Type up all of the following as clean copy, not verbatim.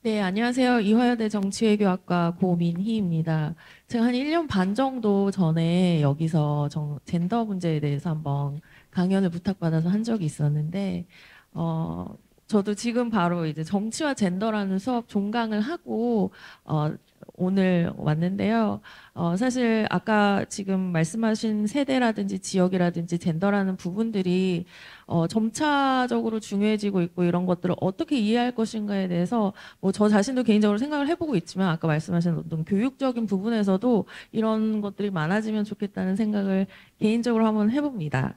네, 안녕하세요. 이화여대 정치외교학과 고민희입니다. 제가 한 1년 반 정도 전에 여기서 젠더 문제에 대해서 한번 강연을 부탁받아서 한 적이 있었는데, 어, 저도 지금 바로 이제 정치와 젠더라는 수업 종강을 하고, 오늘 왔는데요. 사실 아까 지금 말씀하신 세대라든지 지역이라든지 젠더라는 부분들이 점차적으로 중요해지고 있고 이런 것들을 어떻게 이해할 것인가에 대해서 뭐 저 자신도 개인적으로 생각을 해보고 있지만 아까 말씀하신 어떤 교육적인 부분에서도 이런 것들이 많아지면 좋겠다는 생각을 개인적으로 한번 해봅니다.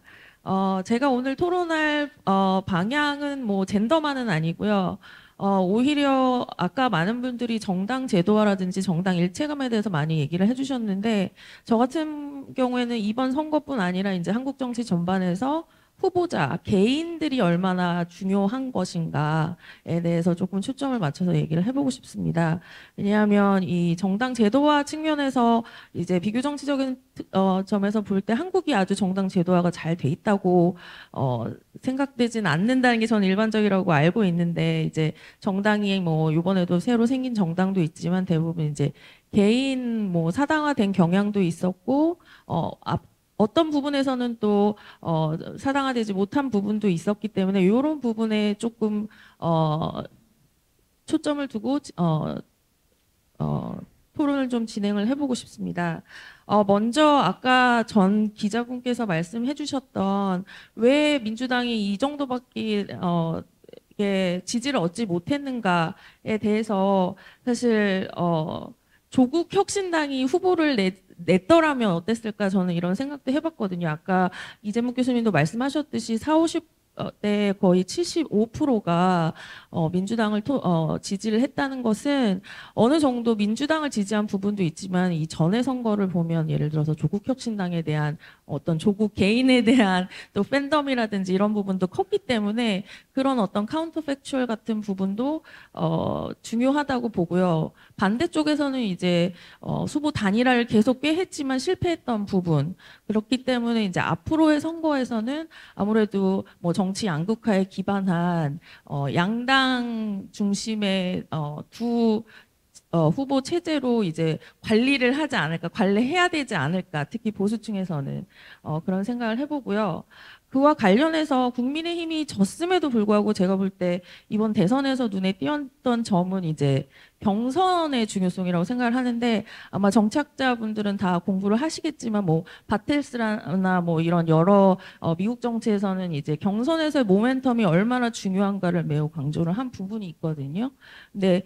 제가 오늘 토론할 방향은 뭐 젠더만은 아니고요. 오히려 아까 많은 분들이 정당 제도화라든지 정당 일체감에 대해서 많이 얘기를 해주셨는데 저 같은 경우에는 이번 선거뿐 아니라 이제 한국 정치 전반에서 후보자, 개인들이 얼마나 중요한 것인가에 대해서 조금 초점을 맞춰서 얘기를 해보고 싶습니다. 왜냐하면 이 정당 제도화 측면에서 이제 비교 정치적인 점에서 볼 때 한국이 아주 정당 제도화가 잘 돼 있다고 생각되진 않는다는 게 저는 일반적이라고 알고 있는데 이제 정당이 뭐 이번에도 새로 생긴 정당도 있지만 대부분 이제 개인 뭐 사당화된 경향도 있었고 어떤 부분에서는 또 사당화되지 못한 부분도 있었기 때문에 이런 부분에 조금 어, 초점을 두고 어, 토론을 좀 진행을 해보고 싶습니다. 먼저 아까 전 기자분께서 말씀해 주셨던 왜 민주당이 이 정도밖에 이게 지지를 얻지 못했는가에 대해서 사실 조국 혁신당이 후보를 냈더라면 어땠을까 저는 이런 생각도 해봤거든요. 아까 이재목 교수님도 말씀하셨듯이 4, 50대 거의 75%가 민주당을 지지를 했다는 것은 어느 정도 민주당을 지지한 부분도 있지만 이 전의 선거를 보면 예를 들어서 조국 혁신당에 대한 어떤 조국 개인에 대한 또 팬덤이라든지 이런 부분도 컸기 때문에 그런 어떤 카운터 팩추얼 같은 부분도 중요하다고 보고요. 반대쪽에서는 이제 후보 단일화를 계속 꽤 했지만 실패했던 부분 그렇기 때문에 이제 앞으로의 선거에서는 아무래도 뭐 정치 양극화에 기반한 양당 중심의 두 후보 체제로 이제 관리를 하지 않을까, 관리해야 되지 않을까, 특히 보수층에서는 그런 생각을 해보고요. 그와 관련해서 국민의힘이 졌음에도 불구하고 제가 볼 때 이번 대선에서 눈에 띄었던 점은 이제 경선의 중요성이라고 생각을 하는데 아마 정치학자분들은 다 공부를 하시겠지만 뭐 바텔스라나 뭐 이런 여러 미국 정치에서는 이제 경선에서의 모멘텀이 얼마나 중요한가를 매우 강조를 한 부분이 있거든요. 근데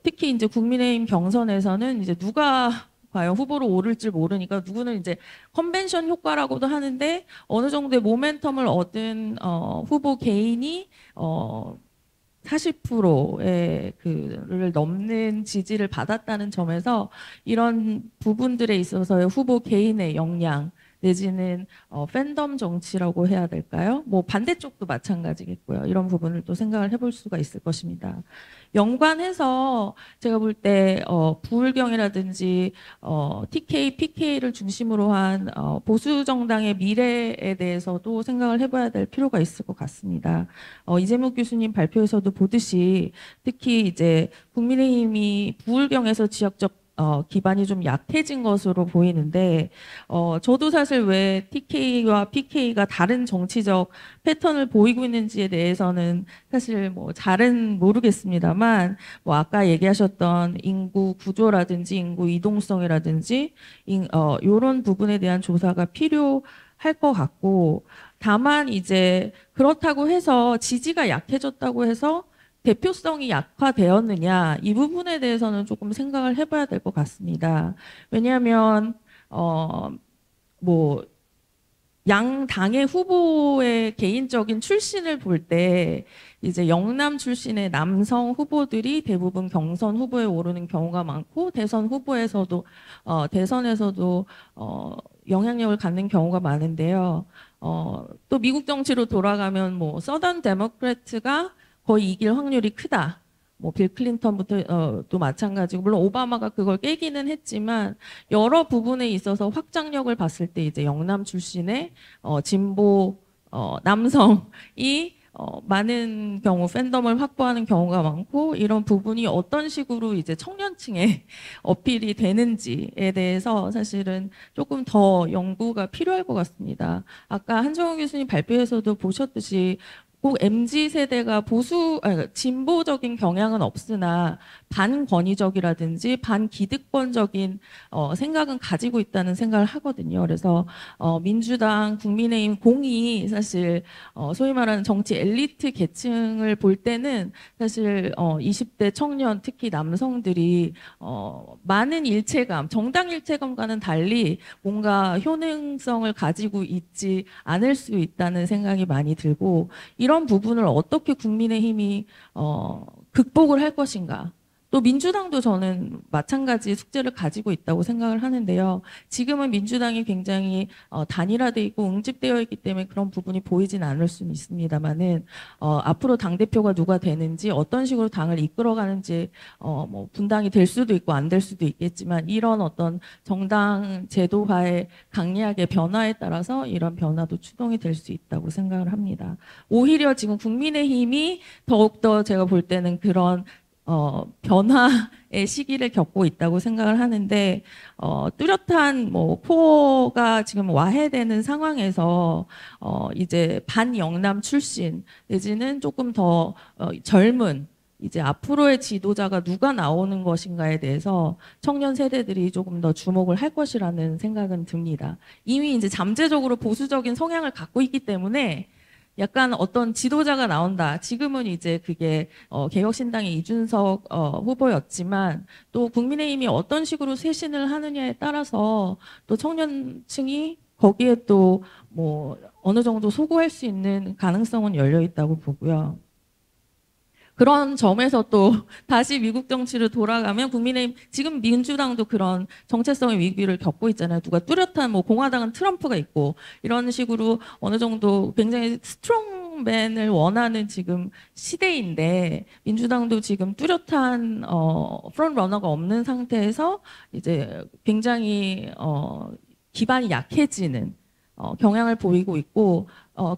특히 이제 국민의힘 경선에서는 이제 누가 과연 후보로 오를지 모르니까 누구는 이제 컨벤션 효과라고도 하는데 어느 정도의 모멘텀을 얻은 후보 개인이 40%의 그를 넘는 지지를 받았다는 점에서 이런 부분들에 있어서의 후보 개인의 역량 내지는 팬덤 정치라고 해야 될까요? 뭐 반대쪽도 마찬가지겠고요. 이런 부분을 또 생각을 해볼 수가 있을 것입니다. 연관해서 제가 볼 때 부울경이라든지 TK, PK를 중심으로 한 보수 정당의 미래에 대해서도 생각을 해봐야 될 필요가 있을 것 같습니다. 이재목 교수님 발표에서도 보듯이 특히 이제 국민의힘이 부울경에서 지역적 기반이 좀 약해진 것으로 보이는데, 저도 사실 왜 TK와 PK가 다른 정치적 패턴을 보이고 있는지에 대해서는 사실 뭐 잘은 모르겠습니다만, 뭐 아까 얘기하셨던 인구 구조라든지 인구 이동성이라든지, 이런 부분에 대한 조사가 필요할 것 같고, 다만 이제 그렇다고 해서 지지가 약해졌다고 해서 대표성이 약화되었느냐 이 부분에 대해서는 조금 생각을 해봐야 될 것 같습니다. 왜냐하면 뭐 양 당의 후보의 개인적인 출신을 볼 때 이제 영남 출신의 남성 후보들이 대부분 경선 후보에 오르는 경우가 많고 대선에서도 영향력을 갖는 경우가 많은데요. 또 미국 정치로 돌아가면 뭐 서던 데모크래트가 거의 이길 확률이 크다. 뭐 빌 클린턴부터 또 마찬가지고 물론 오바마가 그걸 깨기는 했지만 여러 부분에 있어서 확장력을 봤을 때 이제 영남 출신의 진보 남성이 많은 경우 팬덤을 확보하는 경우가 많고 이런 부분이 어떤 식으로 이제 청년층에 어필이 되는지에 대해서 사실은 조금 더 연구가 필요할 것 같습니다. 아까 한정훈 교수님 발표에서도 보셨듯이 꼭 MZ 세대가 진보적인 경향은 없으나 반권위적이라든지 반기득권적인 생각은 가지고 있다는 생각을 하거든요. 그래서 민주당, 국민의힘 공이 사실 소위 말하는 정치 엘리트 계층을 볼 때는 사실 20대 청년, 특히 남성들이 많은 일체감, 정당 일체감과는 달리 뭔가 효능성을 가지고 있지 않을 수 있다는 생각이 많이 들고 이런 부분을 어떻게 국민의힘이 극복을 할 것인가. 또 민주당도 저는 마찬가지 숙제를 가지고 있다고 생각을 하는데요. 지금은 민주당이 굉장히 단일화돼 있고 응집되어 있기 때문에 그런 부분이 보이진 않을 수는 있습니다만은 앞으로 당대표가 누가 되는지 어떤 식으로 당을 이끌어가는지 뭐 분당이 될 수도 있고 안 될 수도 있겠지만 이런 어떤 정당 제도화의 강약의 변화에 따라서 이런 변화도 추동이 될 수 있다고 생각을 합니다. 오히려 지금 국민의힘이 더욱더 제가 볼 때는 그런 변화의 시기를 겪고 있다고 생각을 하는데, 뚜렷한 뭐 코어가 지금 와해되는 상황에서, 이제 반영남 출신, 내지는 조금 더 젊은, 이제 앞으로의 지도자가 누가 나오는 것인가에 대해서 청년 세대들이 조금 더 주목을 할 것이라는 생각은 듭니다. 이미 이제 잠재적으로 보수적인 성향을 갖고 있기 때문에 약간 어떤 지도자가 나온다. 지금은 이제 그게 개혁신당의 이준석 후보였지만 또 국민의힘이 어떤 식으로 쇄신을 하느냐에 따라서 또 청년층이 거기에 또 뭐 어느 정도 소구할 수 있는 가능성은 열려 있다고 보고요. 그런 점에서 또 다시 미국 정치를 돌아가면 국민의힘 지금 민주당도 그런 정체성의 위기를 겪고 있잖아요. 누가 뚜렷한 뭐 공화당은 트럼프가 있고 이런 식으로 어느 정도 굉장히 스트롱맨을 원하는 지금 시대인데 민주당도 지금 뚜렷한 프론트러너가 없는 상태에서 이제 굉장히 기반이 약해지는 경향을 보이고 있고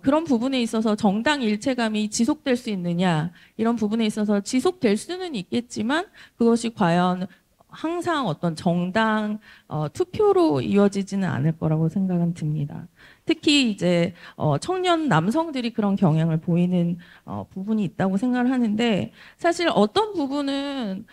그런 부분에 있어서 정당 일체감이 지속될 수 있느냐 이런 부분에 있어서 지속될 수는 있겠지만 그것이 과연 항상 어떤 정당 투표로 이어지지는 않을 거라고 생각은 듭니다. 특히 이제 청년 남성들이 그런 경향을 보이는 부분이 있다고 생각을 하는데 사실 어떤 부분은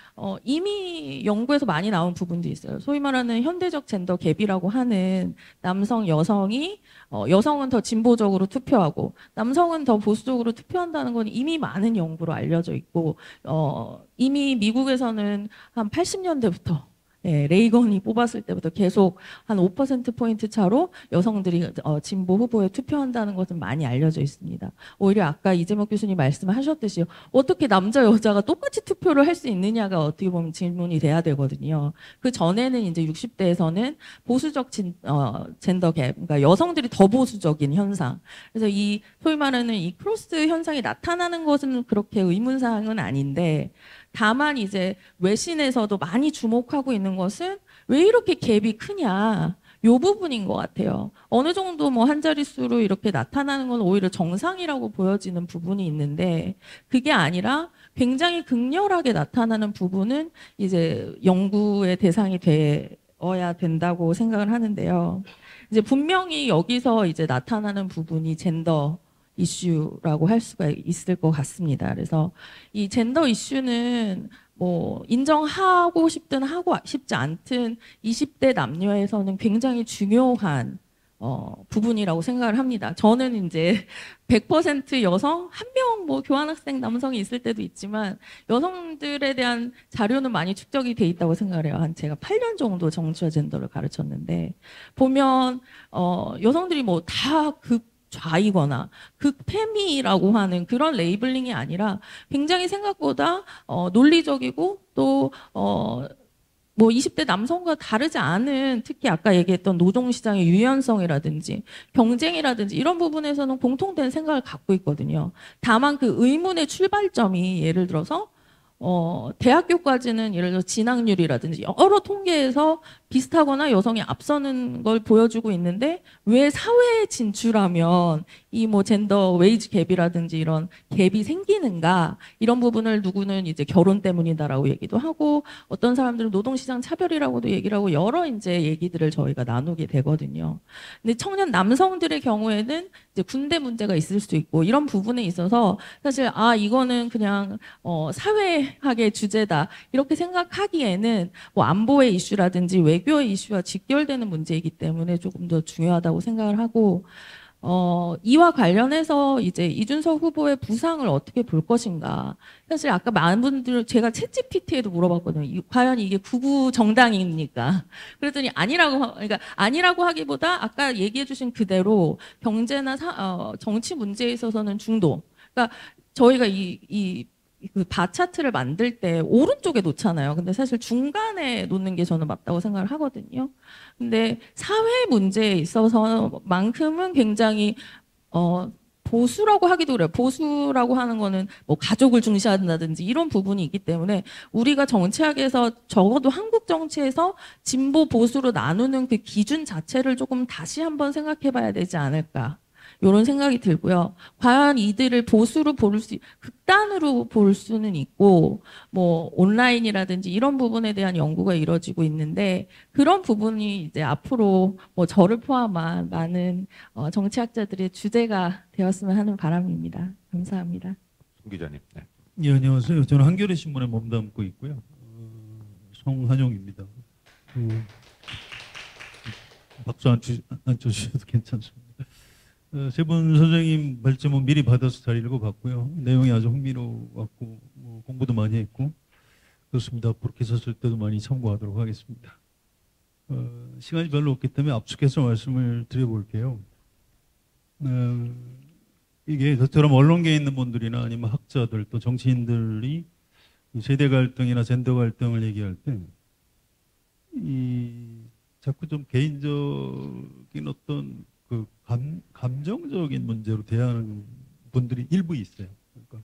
이미 연구에서 많이 나온 부분도 있어요. 소위 말하는 현대적 젠더 갭이라고 하는 남성, 여성이 여성은 더 진보적으로 투표하고 남성은 더 보수적으로 투표한다는 건 이미 많은 연구로 알려져 있고 이미 미국에서는 한 80년대부터 예, 레이건이 뽑았을 때부터 계속 한 5%포인트 차로 여성들이 진보 후보에 투표한다는 것은 많이 알려져 있습니다. 오히려 아까 이재목 교수님 말씀하셨듯이 어떻게 남자, 여자가 똑같이 투표를 할 수 있느냐가 어떻게 보면 질문이 돼야 되거든요. 그 전에는 이제 60대에서는 보수적 젠더 갭, 그러니까 여성들이 더 보수적인 현상. 그래서 이 소위 말하는 이 크로스 현상이 나타나는 것은 그렇게 의문사항은 아닌데 다만 이제 외신에서도 많이 주목하고 있는 것은 왜 이렇게 갭이 크냐 요 부분인 것 같아요. 어느 정도 뭐 한 자릿수로 이렇게 나타나는 건 오히려 정상이라고 보여지는 부분이 있는데 그게 아니라 굉장히 극렬하게 나타나는 부분은 이제 연구의 대상이 되어야 된다고 생각을 하는데요. 이제 분명히 여기서 이제 나타나는 부분이 젠더 이슈라고 할 수가 있을 것 같습니다. 그래서 이 젠더 이슈는 뭐 인정하고 싶든 하고 싶지 않든 20대 남녀에서는 굉장히 중요한 부분이라고 생각을 합니다. 저는 이제 100% 여성, 한 명 뭐 교환학생 남성이 있을 때도 있지만 여성들에 대한 자료는 많이 축적이 돼 있다고 생각을 해요. 한 제가 8년 정도 정치와 젠더를 가르쳤는데 보면 여성들이 뭐 다 좌이거나 극페미라고 하는 그런 레이블링이 아니라 굉장히 생각보다 논리적이고 또 뭐 20대 남성과 다르지 않은 특히 아까 얘기했던 노동시장의 유연성이라든지 경쟁이라든지 이런 부분에서는 공통된 생각을 갖고 있거든요. 다만 그 의문의 출발점이 예를 들어서 대학교까지는 예를 들어 진학률이라든지 여러 통계에서 비슷하거나 여성이 앞서는 걸 보여주고 있는데 왜 사회에 진출하면 이 뭐 젠더 웨이지 갭이라든지 이런 갭이 생기는가 이런 부분을 누구는 이제 결혼 때문이다라고 얘기도 하고 어떤 사람들은 노동시장 차별이라고도 얘기를 하고 여러 이제 얘기들을 저희가 나누게 되거든요. 근데 청년 남성들의 경우에는 이제 군대 문제가 있을 수 있고 이런 부분에 있어서 사실 이거는 그냥 사회학의 주제다 이렇게 생각하기에는 뭐 안보의 이슈라든지 외교의 이슈와 직결되는 문제이기 때문에 조금 더 중요하다고 생각을 하고 이와 관련해서 이제 이준석 후보의 부상을 어떻게 볼 것인가. 사실 아까 많은 분들 제가 챗GPT에도 물어봤거든요. 과연 이게 극우 정당입니까? 그랬더니 그러니까 아니라고 하기보다 아까 얘기해 주신 그대로 경제나 정치 문제에 있어서는 중도. 그러니까 저희가 그 바 차트를 만들 때 오른쪽에 놓잖아요. 근데 사실 중간에 놓는 게 저는 맞다고 생각을 하거든요. 근데 사회 문제에 있어서만큼은 굉장히 보수라고 하기도 그래요. 보수라고 하는 거는 뭐 가족을 중시한다든지 이런 부분이 있기 때문에 우리가 정치학에서 적어도 한국 정치에서 진보 보수로 나누는 그 기준 자체를 조금 다시 한번 생각해 봐야 되지 않을까. 이런 생각이 들고요. 과연 이들을 보수로 극단으로 볼 수는 있고, 뭐, 온라인이라든지 이런 부분에 대한 연구가 이루어지고 있는데, 그런 부분이 이제 앞으로 뭐 저를 포함한 많은 정치학자들의 주제가 되었으면 하는 바람입니다. 감사합니다. 송 기자님. 네. 예, 안녕하세요. 저는 한겨레 신문에 몸담고 있고요. 송한용입니다. 박수 안 쳐주셔도 괜찮습니다. 세 분 선생님 말씀은 미리 받아서 잘 읽어봤고요. 내용이 아주 흥미로웠고 공부도 많이 했고 그렇습니다. 앞으로 기사 쓸 때도 많이 참고하도록 하겠습니다. 시간이 별로 없기 때문에 압축해서 말씀을 드려볼게요. 이게 저처럼 언론계에 있는 분들이나 아니면 학자들 또 정치인들이 세대 갈등이나 젠더 갈등을 얘기할 때 자꾸 좀 개인적인 어떤 그 감정적인 문제로 대하는 분들이 일부 있어요. 그러니까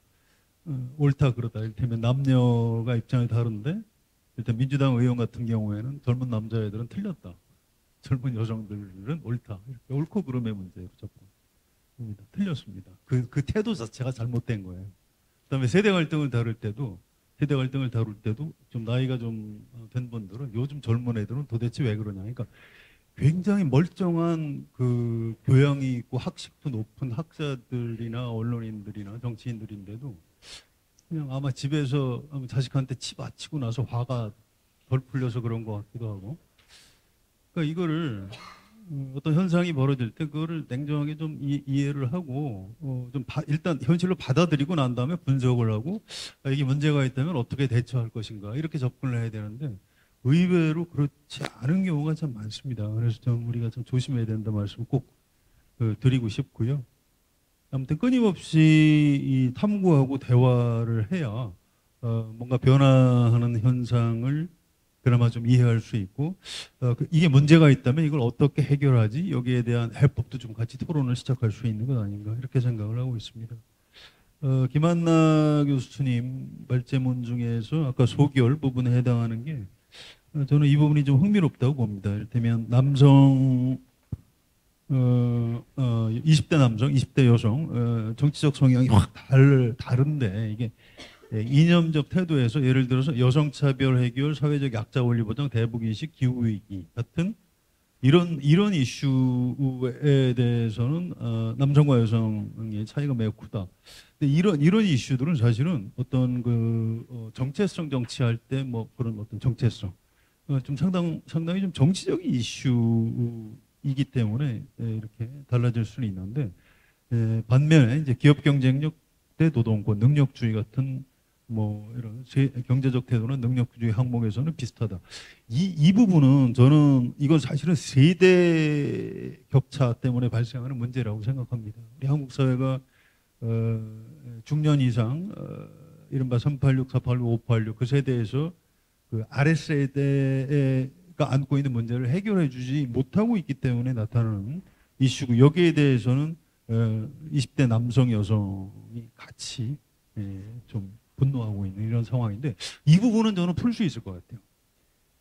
옳다 그러다. 이를테면 남녀가 입장이 다른데 일단 민주당 의원 같은 경우에는 젊은 남자애들은 틀렸다. 젊은 여성들은 옳다. 이렇게 옳고 그름의 문제로 접근합니다. 틀렸습니다. 그 태도 자체가 잘못된 거예요. 그다음에 세대 갈등을 다룰 때도 좀 나이가 좀 된 분들은 요즘 젊은 애들은 도대체 왜 그러냐. 그러니까 굉장히 멀쩡한 그 교양이 있고 학식도 높은 학자들이나 언론인들이나 정치인들인데도 그냥 아마 집에서 자식한테 치 맞히고 나서 화가 덜 풀려서 그런 것 같기도 하고. 그러니까 이거를 어떤 현상이 벌어질 때 그거를 냉정하게 좀 이해를 하고 일단 현실로 받아들이고 난 다음에 분석을 하고 이게 문제가 있다면 어떻게 대처할 것인가 이렇게 접근을 해야 되는데 의외로 그렇지 않은 경우가 참 많습니다. 그래서 좀 우리가 좀 조심해야 된다 말씀 꼭 드리고 싶고요. 아무튼 끊임없이 이 탐구하고 대화를 해야 뭔가 변화하는 현상을 그나마 좀 이해할 수 있고 이게 문제가 있다면 이걸 어떻게 해결하지 여기에 대한 해법도 좀 같이 토론을 시작할 수 있는 것 아닌가 이렇게 생각을 하고 있습니다. 김한나 교수님 발제문 중에서 아까 소결 부분에 해당하는 게 저는 이 부분이 좀 흥미롭다고 봅니다. 이를테면 남성 20대 남성, 20대 여성 정치적 성향이 확 다른데 이게 이념적 태도에서 예를 들어서 여성차별 해결, 사회적 약자 원리 보장, 대북인식, 기후위기 같은 이런 이슈에 대해서는 남성과 여성의 차이가 매우 크다. 근데 이런 이슈들은 사실은 어떤 정체성 정치할 때 뭐 그런 어떤 정체성 좀 상당히 좀 정치적인 이슈이기 때문에 이렇게 달라질 수는 있는데 반면에 이제 기업 경쟁력 대 노동권, 능력주의 같은 뭐 이런 경제적 태도나 능력주의 항목에서는 비슷하다. 이 부분은 저는 이건 사실은 세대 격차 때문에 발생하는 문제라고 생각합니다. 우리 한국 사회가 중년 이상 이른바 386, 486, 586 그 세대에서 그 아랫세대가 안고 있는 문제를 해결해 주지 못하고 있기 때문에 나타나는 이슈고 여기에 대해서는 20대 남성 여성이 같이 좀 분노하고 있는 이런 상황인데 이 부분은 저는 풀 수 있을 것 같아요.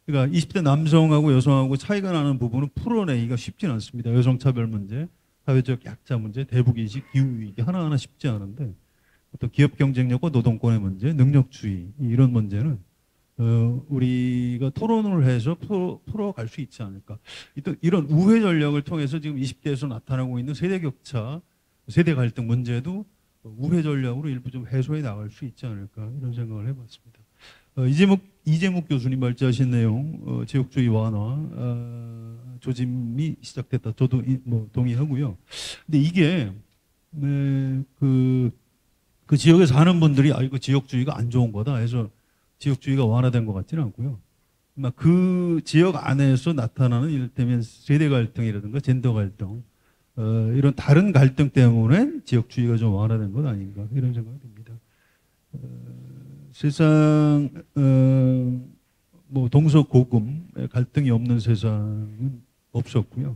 그러니까 20대 남성하고 여성하고 차이가 나는 부분은 풀어내기가 쉽지는 않습니다. 여성차별 문제, 사회적 약자 문제, 대북인식, 기후위기 하나하나 쉽지 않은데 어떤 기업 경쟁력과 노동권의 문제, 능력주의 이런 문제는 우리가 토론을 해서 풀어갈 수 있지 않을까. 이런 우회 전략을 통해서 지금 20대에서 나타나고 있는 세대 격차, 세대 갈등 문제도 우회 전략으로 일부 좀 해소해 나갈 수 있지 않을까 이런 생각을 해봤습니다. 이재묵 교수님 말씀하신 내용, 지역주의 완화, 조짐이 시작됐다. 저도 뭐 동의하고요. 근데 이게 그 지역에 사는 분들이 이거 지역주의가 안 좋은 거다 해서 지역주의가 완화된 것 같지는 않고요. 그 지역 안에서 나타나는 이를테면 세대 갈등이라든가 젠더 갈등, 이런 다른 갈등 때문에 지역주의가 좀 완화된 것 아닌가 이런 생각이 듭니다. 세상 뭐 동서고금 갈등이 없는 세상은 없었고요.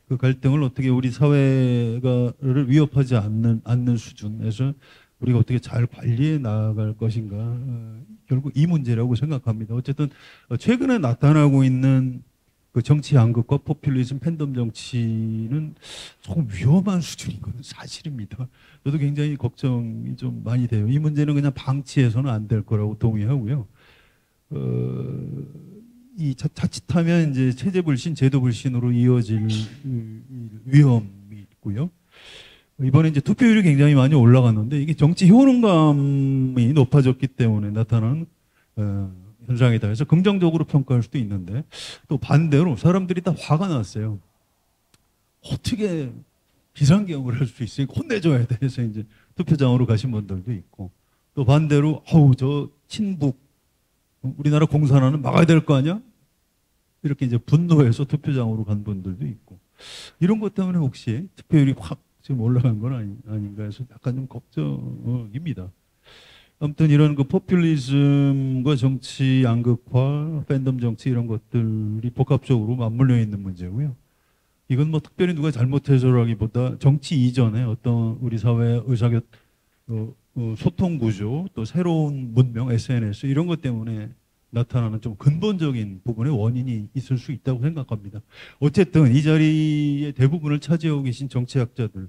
그 갈등을 어떻게 우리 사회가를 위협하지 않는 수준에서 우리가 어떻게 잘 관리해 나갈 것인가, 결국 이 문제라고 생각합니다. 어쨌든 최근에 나타나고 있는 그 정치 양극화, 포퓰리즘, 팬덤 정치는 조금 위험한 수준인 건 사실입니다. 저도 굉장히 걱정이 좀 많이 돼요. 이 문제는 그냥 방치해서는 안 될 거라고 동의하고요. 이 자칫하면 이제 체제 불신, 제도 불신으로 이어질 위험이 있고요. 이번에 이제 투표율이 굉장히 많이 올라갔는데 이게 정치 효능감이 높아졌기 때문에 나타나는 현상이다 해서 긍정적으로 평가할 수도 있는데 또 반대로 사람들이 다 화가 났어요. 어떻게 비상경을 할 수 있으니까 혼내줘야 돼 해서 이제 투표장으로 가신 분들도 있고 또 반대로 저 친북 우리나라 공산화는 막아야 될 거 아니야? 이렇게 이제 분노해서 투표장으로 간 분들도 있고 이런 것 때문에 혹시 투표율이 확 지금 올라간 건 아닌가 해서 약간 좀 걱정입니다. 아무튼 이런 그 포퓰리즘과 정치 양극화, 팬덤 정치 이런 것들이 복합적으로 맞물려 있는 문제고요. 이건 뭐 특별히 누가 잘못해서라기보다 정치 이전에 어떤 우리 사회의 소통 구조, 또 새로운 문명, SNS 이런 것 때문에 나타나는 좀 근본적인 부분의 원인이 있을 수 있다고 생각합니다. 어쨌든 이 자리에 대부분을 차지하고 계신 정치학자들,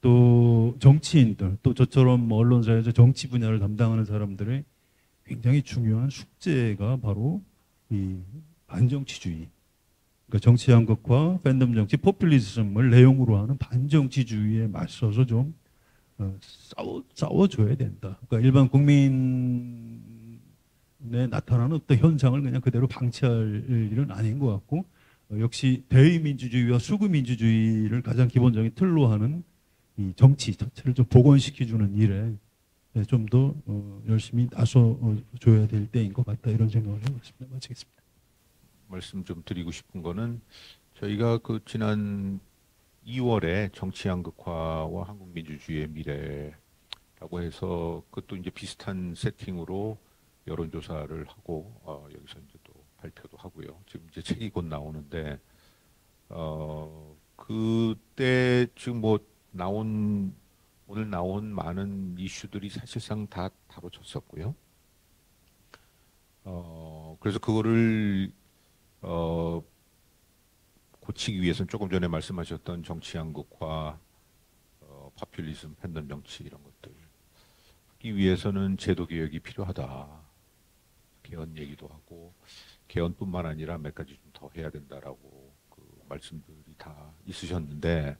또 정치인들, 또 저처럼 뭐 언론사에서 정치 분야를 담당하는 사람들의 굉장히 중요한 숙제가 바로 이 반정치주의, 그러니까 정치 양극화, 팬덤 정치, 포퓰리즘을 내용으로 하는 반정치주의에 맞서서 좀 싸워줘야 된다. 그러니까 일반 국민에 나타나는 어떤 현상을 그냥 그대로 방치할 일은 아닌 것 같고, 역시 대의민주주의와 수구민주주의를 가장 기본적인 틀로 하는 이 정치 자체를 좀 복원시켜주는 일에 좀 더 열심히 나서줘야 될 때인 것 같다 이런 생각을 해봤습니다. 마치겠습니다. 말씀 좀 드리고 싶은 거는 저희가 그 지난 2월에 정치 양극화와 한국 민주주의의 미래라고 해서 그것도 이제 비슷한 세팅으로 여론조사를 하고 여기서 이제 또 발표도 하고요. 지금 이제 책이 곧 나오는데 그때 지금 뭐 오늘 나온 많은 이슈들이 사실상 다 다뤄졌었고요. 그래서 그거를 고치기 위해서는 조금 전에 말씀하셨던 정치 양극화, 파퓰리즘, 팬덤 정치 이런 것들 하기 위해서는 제도 개혁이 필요하다. 개헌 얘기도 하고 개헌뿐만 아니라 몇 가지 좀 더 해야 된다라고 그 말씀들이 다 있으셨는데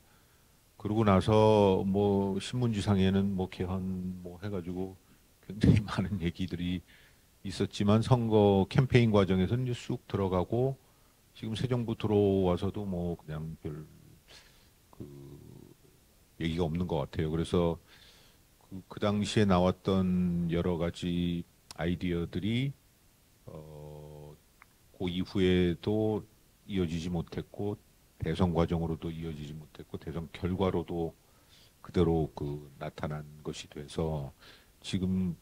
그러고 나서 뭐 신문지상에는 뭐 개헌 뭐 해가지고 굉장히 많은 얘기들이 있었지만 선거 캠페인 과정에서는 이제 쑥 들어가고 지금 새 정부 들어와서도 뭐 그냥 별 그 얘기가 없는 것 같아요. 그래서 그 당시에 나왔던 여러 가지 아이디어들이 그 이후에도 이어지지 못했고 대선 과정으로도 이어지지 못했고 대선 결과로도 그대로 그 나타난 것이 돼서 지금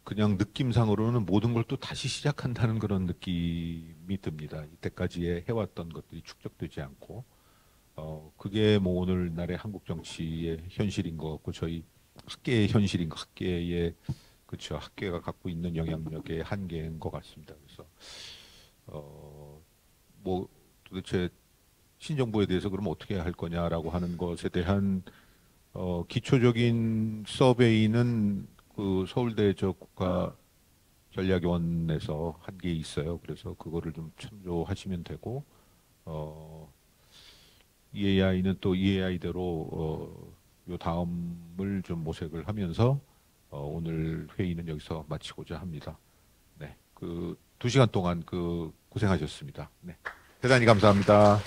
그냥 느낌상으로는 모든 걸 또 다시 시작한다는 그런 느낌이 듭니다. 이때까지 해왔던 것들이 축적되지 않고 그게 뭐 오늘날의 한국 정치의 현실인 것 같고 저희 학계의 현실인 것 학계의 그렇죠 학계가 갖고 있는 영향력의 한계인 것 같습니다. 그래서 뭐 도대체 신정부에 대해서 그럼 어떻게 할 거냐라고 하는 것에 대한 기초적인 서베이는 그 서울대 저 국가전략원에서 한 게 있어요. 그래서 그거를 좀 참조하시면 되고 EAI는 또 EAI대로 요 다음을 좀 모색을 하면서 오늘 회의는 여기서 마치고자 합니다. 네, 그 2시간 동안 그 고생하셨습니다. 네, 대단히 감사합니다.